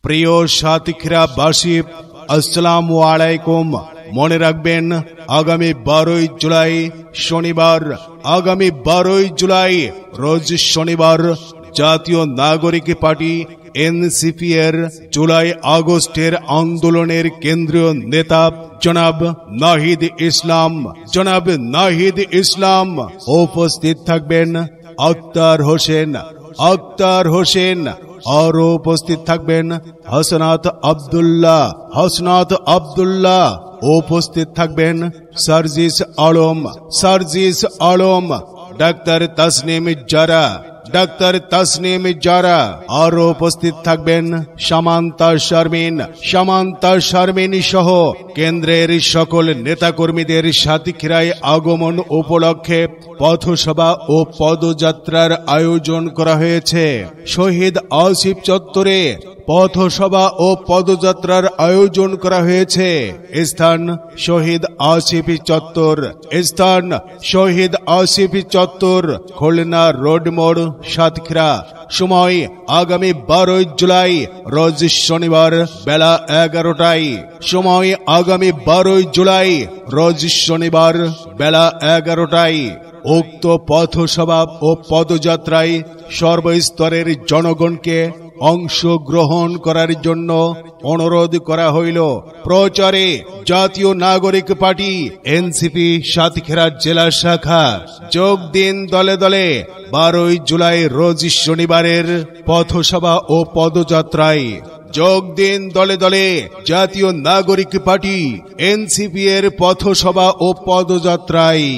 প্রিয় সাতক্ষীরাবাসী, আসসালামু আলাইকুম। মনে রাখবেন, আগামী 12ই জুলাই শনিবার, আগামী 12ই জুলাই রোজ শনিবার জাতীয় নাগরিক পার্টি এনসিপি এর জুলাই আগস্টের আন্দোলনের কেন্দ্রীয় নেতা জনাব নাহিদ ইসলাম উপস্থিত থাকবেন। আক্তার হোসেন আরো উপস্থিত থাকবেন। হাসনাত আব্দুল্লাহ উপস্থিত থাকবেন। সার্জিস আলম, ডাক্তার তাসনিম জারা আরো উপস্থিত থাকবেন। সামান্তা শারমিন সহ কেন্দ্রের সকল নেতাকর্মীদের সাতক্ষীরায় আগমন উপলক্ষে পথসভা ও পদযাত্রার আয়োজন করা হয়েছে। শহীদ আসিফ চত্বরে পথসভা ও পদযাত্রার আয়োজন করা হয়েছে। স্থান শহীদ আসিফ চত্বর, খুলনা রোড মোড়, সাতক্ষীরা। সময় আগামী 12ই জুলাই রোজ শনিবার বেলা 11টায়। উক্ত পথসভা ও পদযাত্রায় সর্বস্তরের জনগণকে অংশগ্রহণ করার জন্য অনুরোধ করা হইল। প্রচারে জাতীয় নাগরিক পার্টি এনসিপি সাতক্ষীরা জেলা শাখা। যোগ দিন দলে দলে 12ই জুলাই রোজ শনিবারের পথসভা ও পদযাত্রায়। যোগ দিন দলে দলে জাতীয় নাগরিক পার্টি এনসিপি এর পথসভা ও পদযাত্রায়।